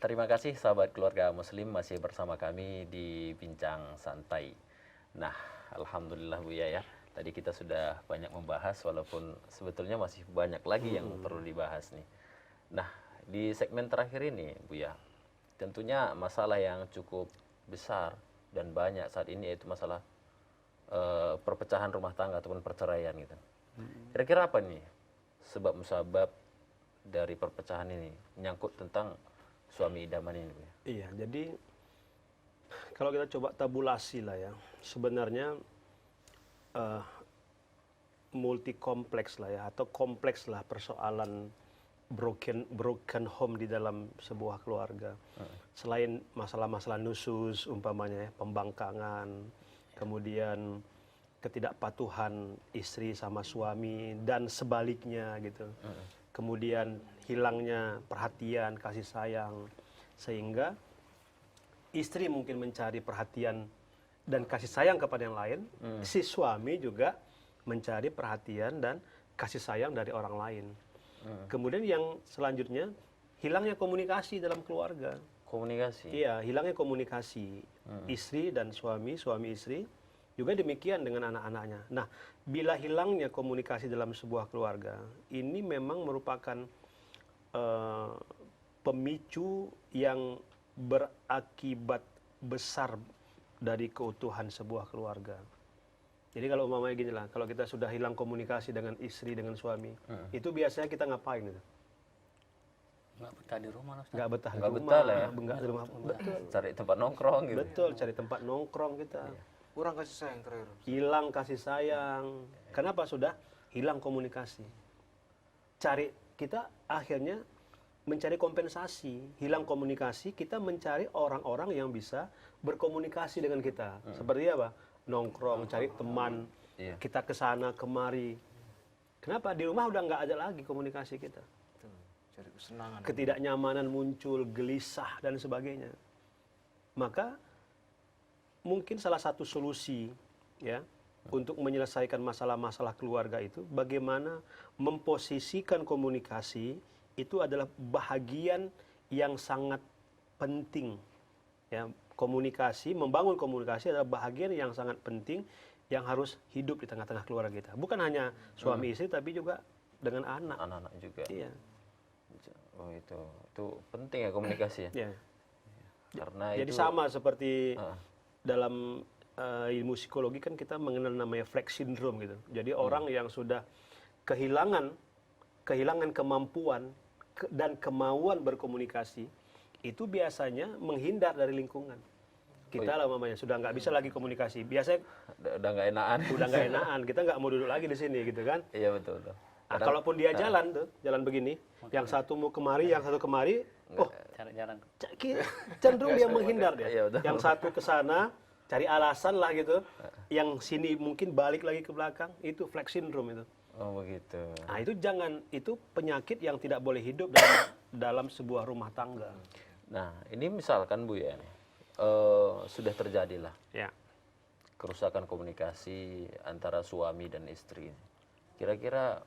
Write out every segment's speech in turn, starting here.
terima kasih sahabat keluarga Muslim masih bersama kami di Bincang Santai. Nah, alhamdulillah Buya ya. Tadi kita sudah banyak membahas walaupun sebetulnya masih banyak lagi yang perlu dibahas nih. Nah, di segmen terakhir ini Buya, tentunya masalah yang cukup besar dan banyak saat ini yaitu masalah perpecahan rumah tangga ataupun perceraian gitu. Kira-kira apa nih sebab musabab dari perpecahan ini menyangkut tentang suami idaman ini, Bu? Iya, jadi kalau kita coba tabulasi lah ya, sebenarnya multi kompleks lah ya, atau kompleks lah persoalan broken home di dalam sebuah keluarga. Selain masalah-masalah nusus umpamanya ya, pembangkangan, kemudian ketidakpatuhan istri sama suami dan sebaliknya gitu. Kemudian hilangnya perhatian, kasih sayang, sehingga istri mungkin mencari perhatian dan kasih sayang kepada yang lain, si suami juga mencari perhatian dan kasih sayang dari orang lain. Kemudian yang selanjutnya, hilangnya komunikasi dalam keluarga. Komunikasi? Iya, hilangnya komunikasi istri dan suami, suami istri, juga demikian dengan anak-anaknya. Nah, bila hilangnya komunikasi dalam sebuah keluarga, ini memang merupakan pemicu yang berakibat besar dari keutuhan sebuah keluarga. Jadi kalau umpamanya gini lah, kalau kita sudah hilang komunikasi dengan istri, dengan suami, itu biasanya kita ngapain gitu? Nggak betah di rumah lah. Nggak betah di Nggak rumah, betah lah ya. nggak di rumah. Betul. Cari tempat nongkrong gitu. Betul, cari tempat nongkrong kita. Kurang kasih sayang terakhir. Hilang kasih sayang. Kenapa? Sudah hilang komunikasi. Kita akhirnya mencari kompensasi. Hilang komunikasi, kita mencari orang-orang yang bisa berkomunikasi dengan kita. Seperti apa? Nongkrong, cari teman, kita ke sana kemari. Kenapa? Di rumah udah nggak ada lagi komunikasi kita. Cari kesenangan. Ketidaknyamanan muncul, gelisah dan sebagainya. Maka mungkin salah satu solusi ya untuk menyelesaikan masalah-masalah keluarga itu bagaimana memposisikan komunikasi itu adalah bahagian yang sangat penting ya. Komunikasi, membangun komunikasi adalah bahagian yang sangat penting yang harus hidup di tengah-tengah keluarga kita. Bukan hanya suami istri tapi juga dengan anak. Anak-anak juga. Iya. Oh itu penting ya komunikasi ya. Iya. Karena Jadi itu sama seperti dalam ilmu psikologi kan kita mengenal namanya flex syndrome gitu. Jadi orang yang sudah kehilangan kemampuan dan kemauan berkomunikasi itu biasanya menghindar dari lingkungan. Kita lah mamanya sudah nggak bisa lagi komunikasi. Biasanya udah nggak enakan. Udah nggak enakan. Kita nggak mau duduk lagi di sini gitu kan. Iya betul. Nah, kalaupun dia jalan begini, yang satu mau kemari, yang satu kemari, Jarang-jarang. cenderung dia menghindar dia. Iya, betul. Yang satu ke sana cari alasan lah gitu. Yang sini mungkin balik lagi ke belakang, itu flex syndrome itu. Oh begitu. Nah, itu penyakit yang tidak boleh hidup dalam sebuah rumah tangga. Nah, ini misalkan Bu ya, sudah terjadilah kerusakan komunikasi antara suami dan istri. Kira-kira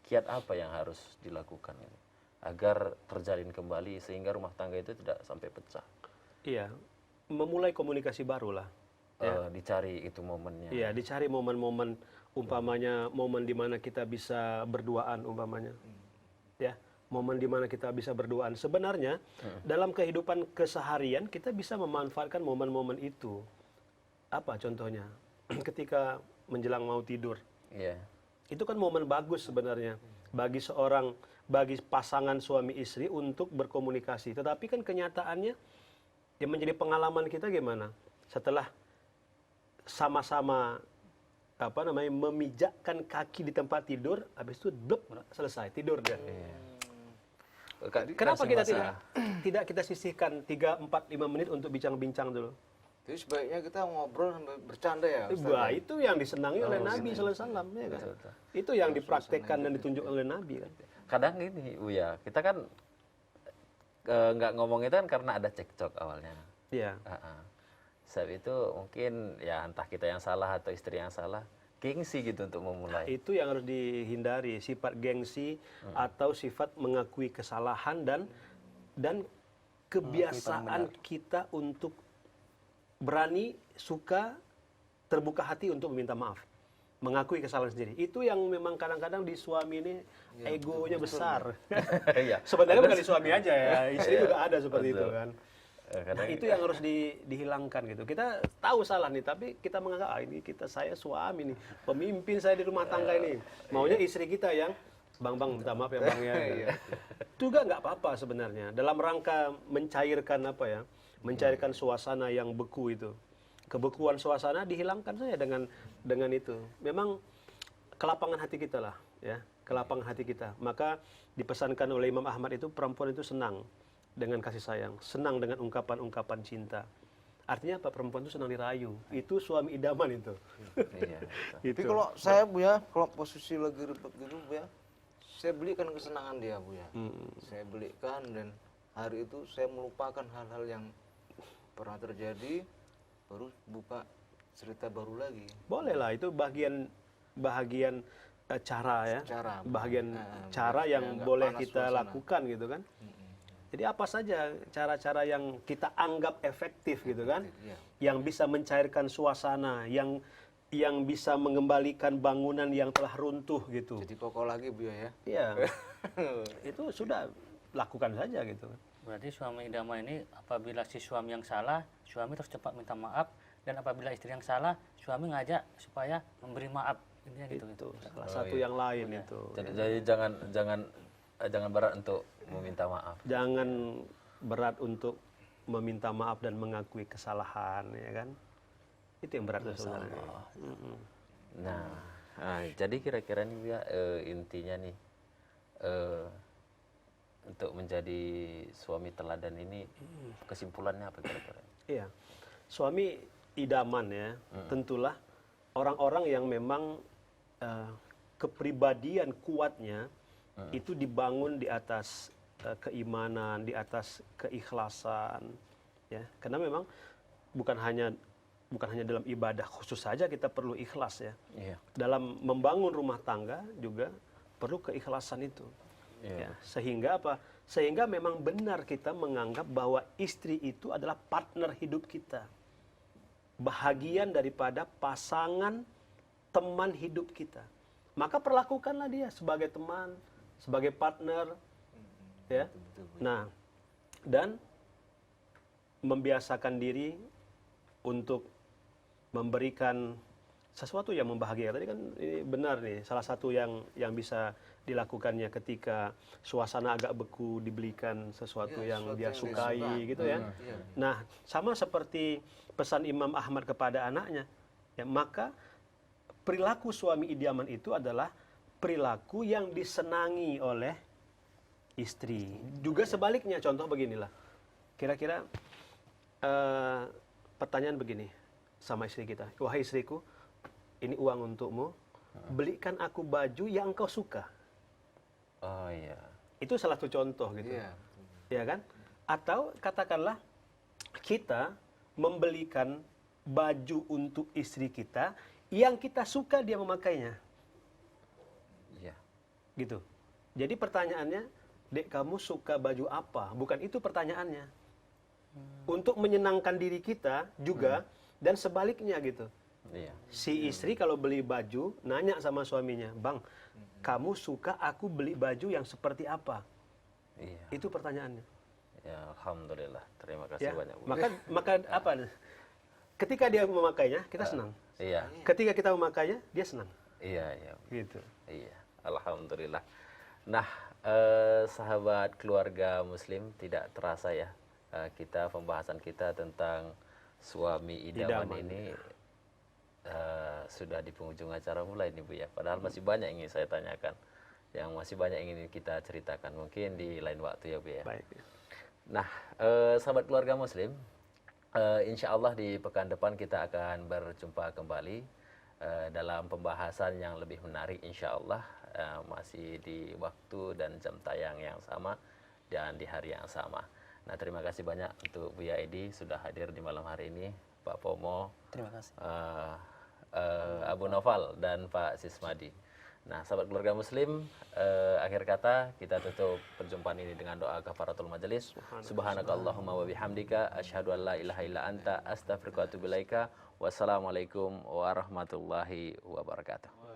kiat apa yang harus dilakukan ini agar terjalin kembali sehingga rumah tangga itu tidak sampai pecah? Iya, memulai komunikasi baru lah. Dicari itu momennya. Iya, dicari momen-momen umpamanya momen di mana kita bisa berduaan umpamanya. Ya, momen di mana kita bisa berduaan. Sebenarnya dalam kehidupan keseharian kita bisa memanfaatkan momen-momen itu. Apa contohnya? Ketika menjelang mau tidur. Iya. Itu kan momen bagus sebenarnya bagi pasangan suami istri untuk berkomunikasi. Tetapi kan kenyataannya yang menjadi pengalaman kita gimana? Setelah sama-sama memijakkan kaki di tempat tidur, habis itu selesai tidur dia. Kenapa kita tidak kita sisihkan 3, 4, 5 menit untuk bincang-bincang dulu? Jadi sebaiknya kita ngobrol sambil bercanda ya, Ustaz? Wah, itu yang disenangi oleh Nabi sallallahu alaihi wasallam, ya kan? Itu yang dipraktekkan dan ditunjukkan oleh Nabi kan. Kadang gini, Uya, kita kan nggak ngomong itu kan karena ada cekcok awalnya. Iya. Sebab itu mungkin ya entah kita yang salah atau istri yang salah, gengsi gitu untuk memulai. Itu yang harus dihindari, sifat gengsi atau sifat mengakui kesalahan dan kebiasaan kita untuk berani, suka, terbuka hati untuk meminta maaf, mengakui kesalahan sendiri. Itu yang memang kadang-kadang di suami ini egonya besar. Iya. Sebenarnya bukan di suami aja ya, istri juga ada seperti itu Betul. kan. Karena Nah, itu yang harus dihilangkan gitu. Kita tahu salah nih, tapi kita menganggap ini saya suami nih, pemimpin saya di rumah tangga ini. Maunya istri kita yang bang minta maaf ya bang ya. Itu juga nggak apa-apa sebenarnya. Dalam rangka mencairkan apa ya, mencairkan suasana yang beku itu. Kebekuan suasana dihilangkan saja dengan itu. Memang kelapangan hati kita lah, ya, kelapangan hati kita. Maka dipesankan oleh Imam Ahmad itu perempuan itu senang dengan kasih sayang, senang dengan ungkapan-ungkapan cinta. Artinya apa? Perempuan itu senang dirayu. Itu suami idaman itu. iya. Gitu. Tapi kalau saya Bu ya, kalau posisi lagi ribet gitu Bu ya, saya belikan kesenangan dia Bu ya. Saya belikan dan hari itu saya melupakan hal-hal yang pernah terjadi, baru buka cerita baru lagi. Boleh lah, itu bahagian cara ya. Bahagian cara yang nggak boleh panas kita suasana. lakukan gitu kan. Jadi apa saja cara-cara yang kita anggap efektif gitu kan, Iya. yang bisa mencairkan suasana, yang bisa mengembalikan bangunan yang telah runtuh gitu. Jadi kokoh lagi Bu ya. Iya, itu sudah lakukan saja gitu. Berarti suami idaman ini apabila si suami yang salah, suami terus cepat minta maaf, dan apabila istri yang salah, suami ngajak supaya memberi maaf. Intinya gitu. Itu salah satu yang lain itu. Jadi jangan berat untuk meminta maaf. Jangan berat untuk meminta maaf dan mengakui kesalahan, ya kan? Itu yang berat sebenarnya. Nah, jadi kira-kira nih ya intinya nih untuk menjadi suami teladan ini kesimpulannya apa kira-kira? Iya, suami idaman ya, tentulah orang-orang yang memang kepribadian kuatnya itu dibangun di atas keimanan, di atas keikhlasan, ya. Karena memang bukan hanya dalam ibadah khusus saja kita perlu ikhlas ya. Iya. Dalam membangun rumah tangga juga perlu keikhlasan itu. Iya. Ya, sehingga apa? Sehingga memang benar kita menganggap bahwa istri itu adalah partner hidup kita. Bahagian daripada pasangan teman hidup kita. Maka perlakukanlah dia sebagai teman, sebagai partner. Ya. Nah, dan membiasakan diri untuk memberikan sesuatu yang membahagiakan. Tadi kan ini benar nih, salah satu yang bisa dilakukannya ketika suasana agak beku, dibelikan sesuatu yang sesuatu dia yang sukai disuka. gitu ya. Nah, sama seperti pesan Imam Ahmad kepada anaknya, ya, maka perilaku suami idaman itu adalah perilaku yang disenangi oleh istri. Juga sebaliknya, contoh beginilah. Kira-kira pertanyaan begini sama istri kita. Wahai istriku, ini uang untukmu, belikan aku baju yang kau suka. Oh iya. Itu salah satu contoh gitu. Iya. Ya kan? Atau katakanlah kita membelikan baju untuk istri kita yang kita suka dia memakainya. Iya. Gitu. Jadi pertanyaannya, Dek, kamu suka baju apa? Bukan itu pertanyaannya. Untuk menyenangkan diri kita juga dan sebaliknya gitu. Iya. Si istri kalau beli baju nanya sama suaminya, "Bang, kamu suka aku beli baju yang seperti apa?" Iya. Itu pertanyaannya. Ya, alhamdulillah. Terima kasih Ya. banyak, Bu. Maka apa? Ketika dia memakainya, kita senang. Iya. Ketika kita memakainya, dia senang. Iya, iya. Gitu. Iya, alhamdulillah. Nah, sahabat keluarga muslim, tidak terasa ya kita pembahasan kita tentang suami idaman ini sudah di penghujung acara mulai nih Bu ya. Padahal masih banyak yang ingin saya tanyakan, yang masih banyak yang ingin kita ceritakan. Mungkin di lain waktu ya Bu ya. Baik. Nah, sahabat keluarga muslim, insya Allah di pekan depan kita akan berjumpa kembali dalam pembahasan yang lebih menarik insya Allah, masih di waktu dan jam tayang yang sama dan di hari yang sama. Nah, terima kasih banyak untuk Bu Yaidi sudah hadir di malam hari ini, Pak Pomo, Terima kasih. Abu Noval dan Pak Sismadi. Nah, sahabat keluarga muslim, akhir kata kita tutup perjumpaan ini dengan doa kafaratul majelis. Subhanakallahumma wa bihamdika asyhadu an la ilaha illa anta astaghfiruka wa atubu ilaika. Wassalamualaikum warahmatullahi wabarakatuh.